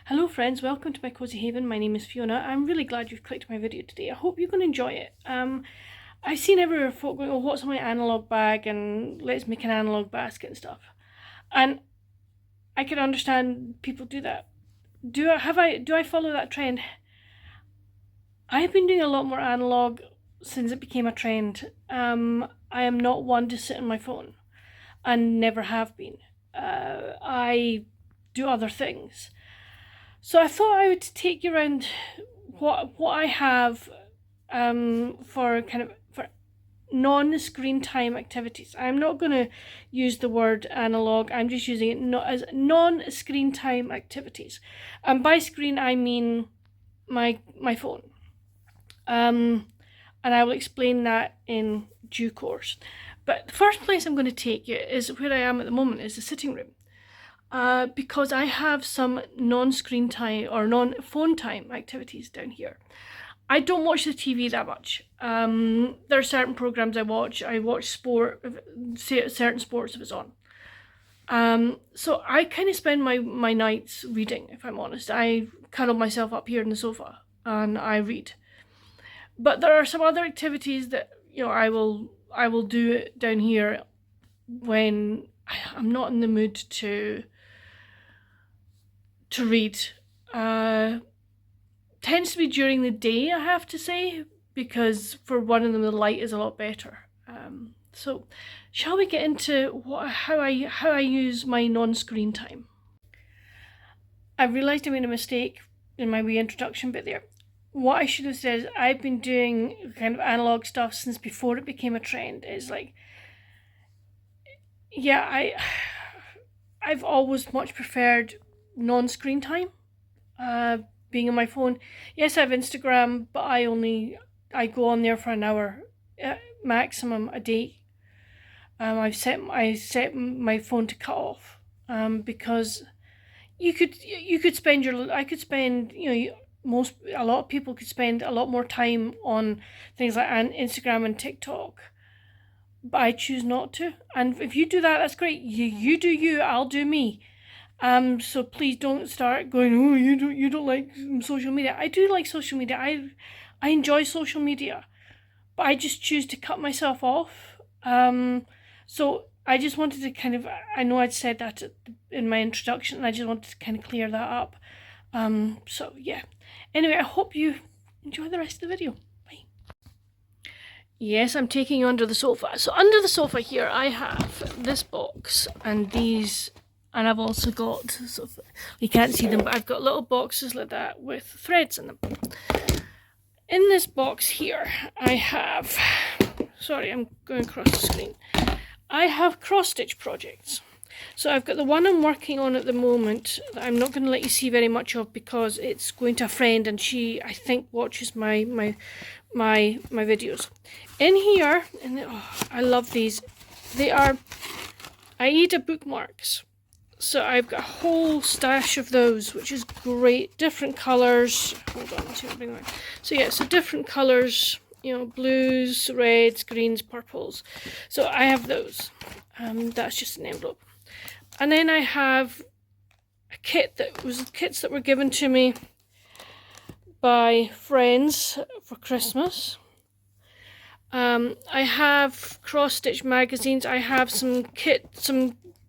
Hello friends, welcome to my Cosy Haven. My name is Fiona. I'm really glad you've clicked my video today. I hope you're going to enjoy it. I've seen everywhere folk going, oh, what's in my analogue bag, and let's make an analogue basket and stuff. And I can understand people do that. Do I follow that trend? I've been doing a lot more analogue since it became a trend. I am not one to sit on my phone, and never have been. I do other things. So I thought I would take you around what I have for non-screen time activities. I'm not going to use the word analog. I'm just using it as non-screen time activities. And by screen I mean my phone. And I will explain that in due course. But the first place I'm going to take you is where I am at the moment, is the sitting room. Because I have some non-screen time or non-phone time activities down here. I don't watch the TV that much. There are certain programs I watch. I watch sport, certain sports if it's on. So I kind of spend my nights reading, if I'm honest. I cuddle myself up here on the sofa and I read. But there are some other activities that I will do it down here when I'm not in the mood to read. Tends to be during the day, I have to say, because for one of them the light is a lot better. So shall we get into how I use my non-screen time? I realised I made a mistake in my wee introduction bit there. What I should have said is I've been doing kind of analogue stuff since before it became a trend. It's like, yeah, I've always much preferred non-screen time, being on my phone. Yes, I have Instagram, but I go on there for an hour maximum a day. I set my phone to cut off, because I could spend a lot of people could spend a lot more time on things like Instagram and TikTok, but I choose not to. And if you do that, that's great. You do you, I'll do me. So please don't start going, oh, you don't like social media. I do like social media. I enjoy social media, but I just choose to cut myself off. So I just wanted to I know I'd said that in my introduction, and I just wanted to kind of clear that up. So yeah. Anyway, I hope you enjoy the rest of the video. Bye. Yes, I'm taking you under the sofa. So under the sofa here, I have this box and these. And I've also got, you can't see them, but I've got little boxes like that with threads in them. In this box here, I have, sorry, I'm going across the screen. I have cross-stitch projects. So I've got the one I'm working on at the moment that I'm not going to let you see very much of because it's going to a friend and she, I think, watches my videos. In here, I love these. They are AIDA bookmarks. So I've got a whole stash of those, which is great. Different colours. Hold on, let's see if I bring that. So yeah, so different colours, blues, reds, greens, purples. So I have those. That's just an envelope. And then I have a kits that were given to me by friends for Christmas. I have cross-stitch magazines. I have some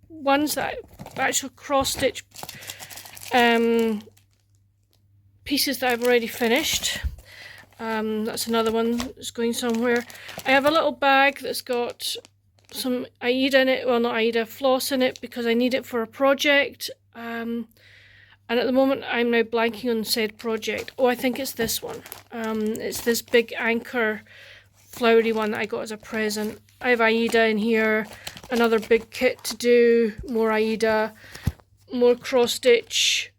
ones that actual cross-stitch pieces that I've already finished. That's another one that's going somewhere. I have a little bag that's got some AIDA in it, well, not AIDA, floss in it because I need it for a project. And at the moment I'm now blanking on said project. Oh, I think it's this one. It's this big anchor flowery one that I got as a present. I have AIDA in here, another big kit to do, more AIDA, more cross-stitch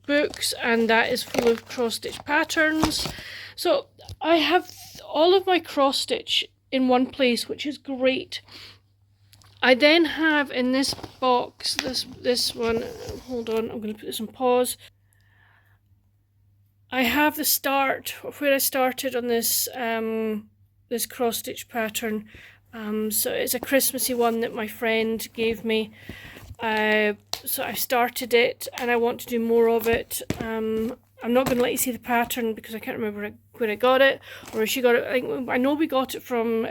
books, and that is full of cross-stitch patterns. So I have all of my cross-stitch in one place, which is great. I then have in this box, this one, hold on, I'm going to put this on pause. I have the start of where I started on this this cross-stitch pattern. So it's a Christmassy one that my friend gave me. So I started it and I want to do more of it. I'm not going to let you see the pattern because I can't remember where I got it or if she got it. I know we got it from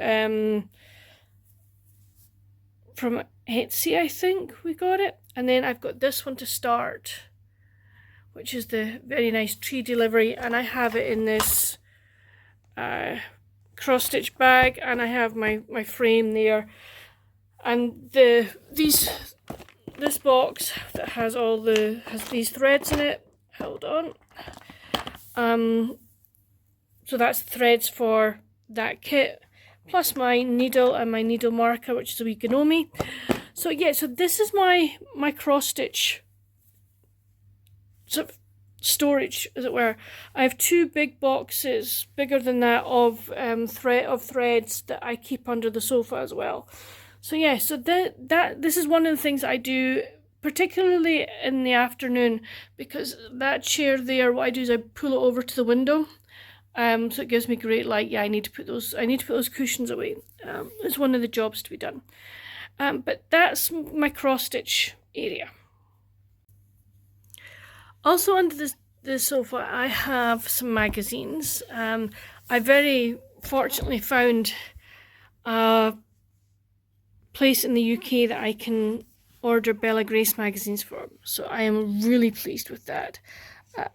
Etsy, I think we got it. And then I've got this one to start, which is the very nice tree delivery, and I have it in this cross stitch bag, and I have my frame there, and this box that has these threads in it. Hold on. So that's threads for that kit, plus my needle and my needle marker, which is a wee Gnome. So yeah, so this is my cross stitch sort of storage, as it were. I have 2 big boxes, bigger than that, of threads that I keep under the sofa as well. So yeah, so this is one of the things I do, particularly in the afternoon, because that chair there, what I do is I pull it over to the window. So it gives me great light. Yeah, I need to put those cushions away. It's one of the jobs to be done. But that's my cross stitch area. Also under the sofa, I have some magazines. I very fortunately found a place in the UK that I can order Bella Grace magazines for. So I am really pleased with that.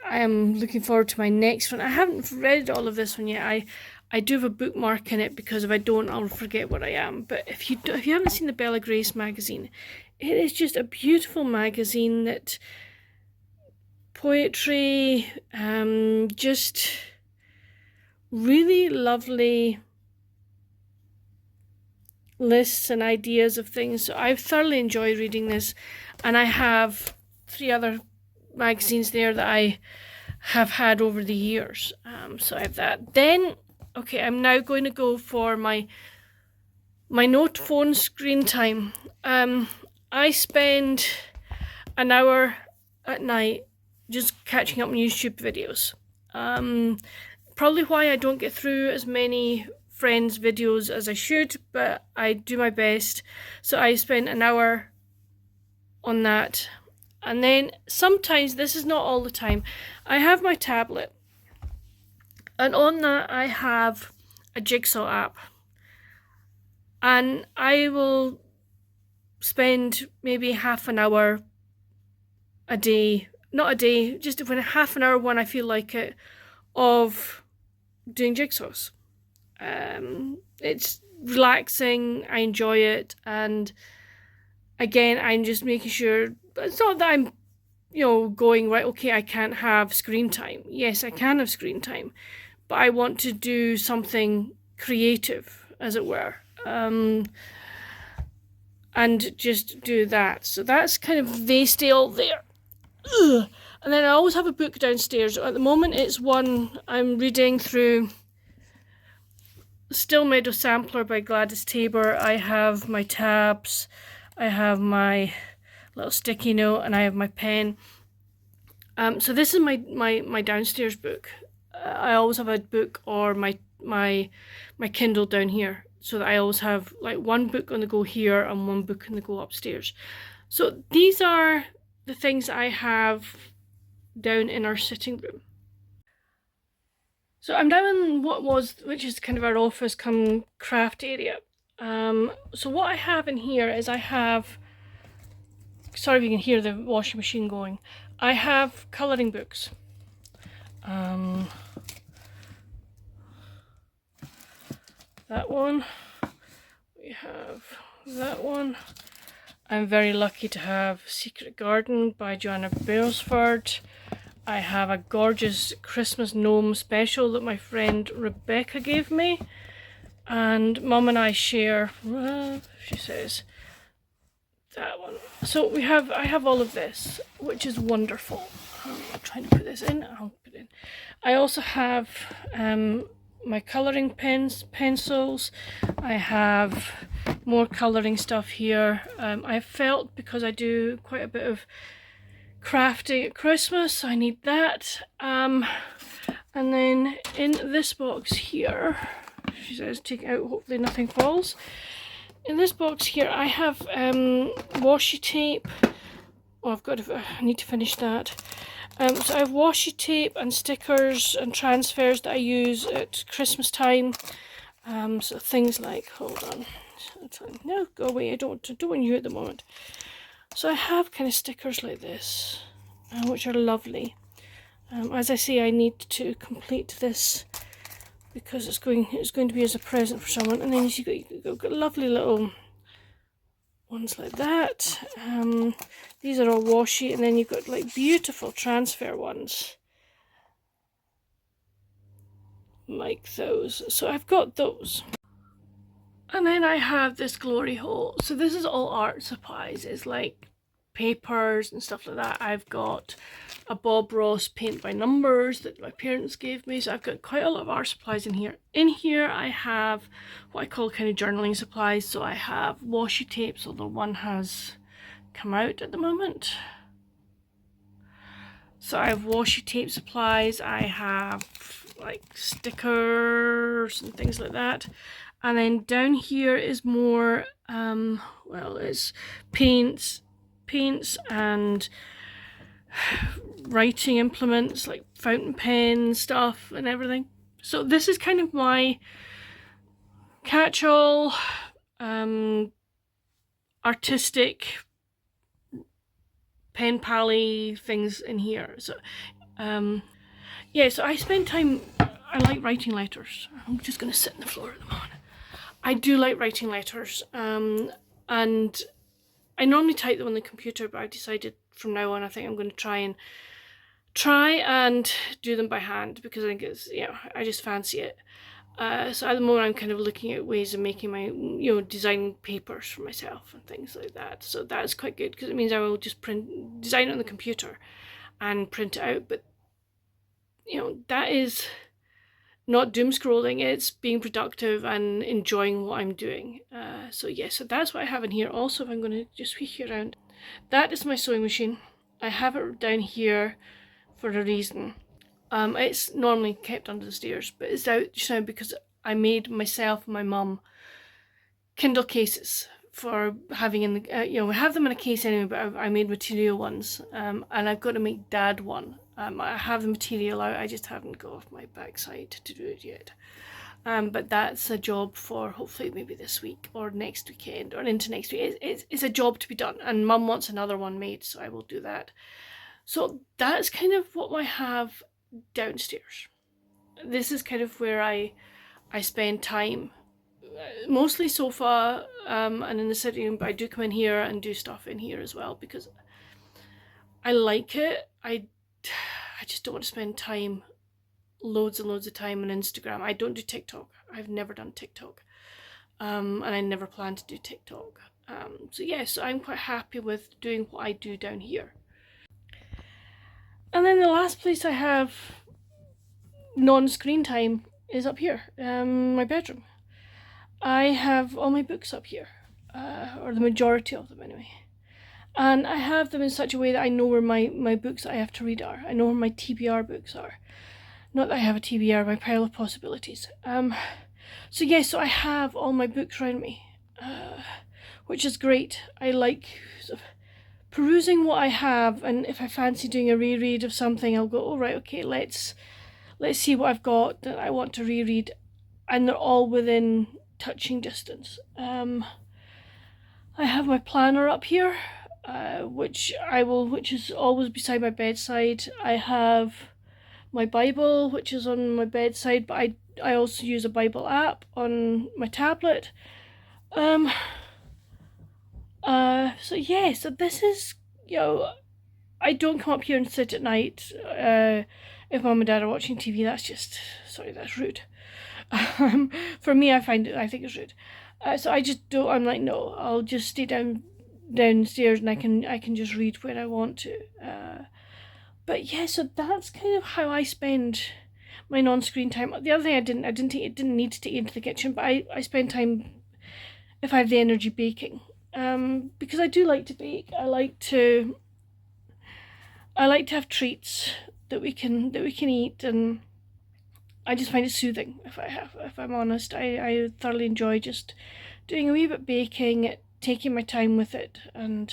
I am looking forward to my next one. I haven't read all of this one yet. I do have a bookmark in it because if I don't, I'll forget what I am. But if you haven't seen the Bella Grace magazine, it is just a beautiful magazine that poetry, just really lovely lists and ideas of things. So I've thoroughly enjoyed reading this, and I have 3 other magazines there that I have had over the years. So I have that. Then, okay, I'm now going to go for my note phone screen time. I spend an hour at night just catching up on YouTube videos. Probably why I don't get through as many friends' videos as I should, but I do my best. So I spend an hour on that. And then sometimes, this is not all the time, I have my tablet, and on that I have a jigsaw app, and I will spend maybe half an hour a day, not a day, just when half an hour when I feel like it, of doing jigsaws. It's relaxing, I enjoy it, and again, I'm just making sure, it's not that I'm, going, right, okay, I can't have screen time. Yes, I can have screen time, but I want to do something creative, as it were, and just do that. So that's kind of, they stay all there. Ugh. And then I always have a book downstairs. At the moment, it's one I'm reading through, Still Meadow Sampler by Gladys Tabor. I have my tabs, I have my little sticky note, and I have my pen. So this is my downstairs book. I always have a book or my Kindle down here, so that I always have like one book on the go here and one book on the go upstairs. So these are the things I have down in our sitting room. So I'm down in which is kind of our office come craft area. So what I have in here is I have, sorry if you can hear the washing machine going, I have colouring books. That one, we have that one. I'm very lucky to have Secret Garden by Joanna Beresford. I have a gorgeous Christmas gnome special that my friend Rebecca gave me, and Mum and I share, she says, that one. So I have all of this, which is wonderful. I'm trying to put this in, I'll put it in. I also have my colouring pencils. I have more colouring stuff here. I felt, because I do quite a bit of crafting at Christmas, I need that. And then in this box here, she says take it out, hopefully nothing falls, in this box here I have washi tape. Oh, I need to finish that. So I have washi tape and stickers and transfers that I use at Christmas time. So things like, hold on, no, go away, I don't want you at the moment. So I have kind of stickers like this, which are lovely. As I say, I need to complete this because it's going to be as a present for someone. And then you've got lovely little ones like that. These are all washi, and then you've got like beautiful transfer ones like those. So I've got those. And then I have this glory hole. So this is all art supplies. It's like papers and stuff like that. I've got a Bob Ross paint by numbers that my parents gave me. So I've got quite a lot of art supplies in here. In here I have what I call kind of journaling supplies. So I have washi tapes, although one has come out at the moment. So I have washi tape supplies. I have like stickers and things like that. And then down here is more, well, it's paints and writing implements like fountain pen stuff and everything. So this is kind of my catch-all, artistic pen pally things in here. So, yeah, so I spend time, I like writing letters. I'm just going to sit on the floor at the moment. I do like writing letters, and I normally type them on the computer, but I've decided from now on I think I'm going to try and do them by hand, because I think it's, you know, I just fancy it. So at the moment I'm kind of looking at ways of making my, you know, designing papers for myself and things like that. So that's quite good, because it means I will just design it on the computer and print it out. But, you know, that is not doom scrolling, it's being productive and enjoying what I'm doing. So yeah, so that's what I have in here. Also, if I'm going to just squeak you around, that is my sewing machine. I have it down here for a reason. It's normally kept under the stairs, but it's out just now because I made myself and my mum Kindle cases for having in the, you know, we have them in a case anyway, but I made material ones, and I've got to make Dad one. I have the material out, I just haven't got off my backside to do it yet. But that's a job for hopefully maybe this week or next weekend or into next week. It's a job to be done, and Mum wants another one made, so I will do that. So that's kind of what I have downstairs. This is kind of where I spend time, mostly sofa and in the sitting room, but I do come in here and do stuff in here as well because I like it. I just don't want to spend time, loads and loads of time on Instagram. I don't do TikTok. I've never done TikTok, and I never plan to do TikTok. So yes, I'm quite happy with doing what I do down here. And then the last place I have non-screen time is up here, my bedroom. I have all my books up here, or the majority of them anyway. And I have them in such a way that I know where my books that I have to read are. I know where my TBR books are. Not that I have a TBR, my pile of possibilities. So yes, so I have all my books around me, which is great. I like sort of perusing what I have, and if I fancy doing a reread of something, I'll go, oh right, okay, let's see what I've got that I want to reread, and they're all within touching distance. I have my planner up here, which is always beside my bedside. I have my Bible, which is on my bedside, but I also use a Bible app on my tablet. So yeah, so this is, you know, I don't come up here and sit at night if Mum and Dad are watching TV. That's rude. For me, I think it's rude. So I just don't. I'm like, no, I'll just stay downstairs and I can just read when I want to. But yeah, so that's kind of how I spend my non-screen time. The other thing I didn't need to take into the kitchen, but I spend time, if I have the energy, baking. Because I do like to bake. I like to have treats that we can eat, and I just find it soothing. If I'm honest, I thoroughly enjoy just doing a wee bit of baking, taking my time with it, and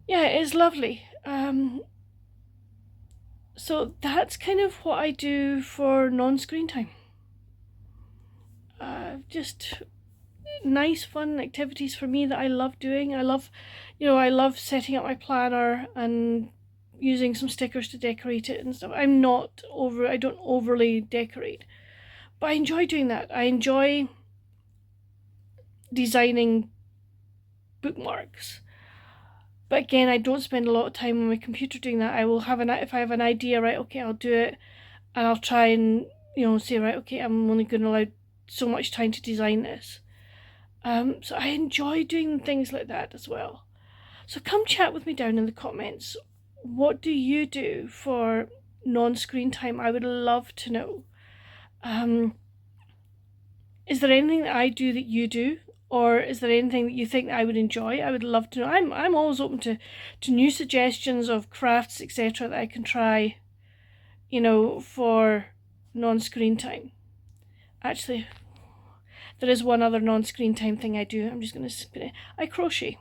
yeah, it's lovely. So that's kind of what I do for non-screen time. Just nice, fun activities for me that I love doing. I love setting up my planner and using some stickers to decorate it and stuff. I don't overly decorate, but I enjoy doing that. I enjoy designing bookmarks. But again, I don't spend a lot of time on my computer doing that. I will have if I have an idea, right, okay, I'll do it, and I'll try and, say, right, okay, I'm only going to allow so much time to design this. So I enjoy doing things like that as well. So come chat with me down in the comments. What do you do for non-screen time? I would love to know. Is there anything that I do that you do? Or is there anything that you think that I would enjoy? I would love to know. I'm always open to new suggestions of crafts, etc. that I can try, for non-screen time. Actually, there is one other non-screen time thing I do. I'm just going to spin it. I crochet.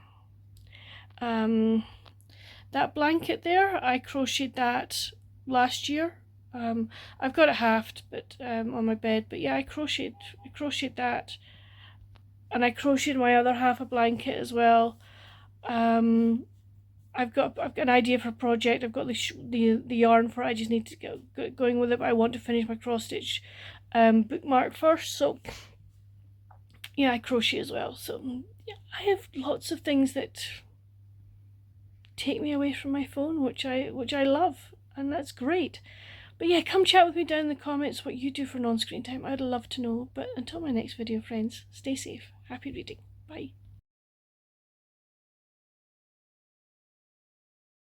That blanket there, I crocheted that last year. I've got it halved, but on my bed. But yeah, I crocheted that, and I crocheted my other half a blanket as well. I've got an idea for a project. I've got the yarn for it. I just need to get going with it. But I want to finish my cross stitch bookmark first. So yeah, I crochet as well. So yeah, I have lots of things that take me away from my phone, which I love, and that's great. But yeah, come chat with me down in the comments what you do for non-screen time. I'd love to know. But until my next video, friends, stay safe. Happy reading. Bye.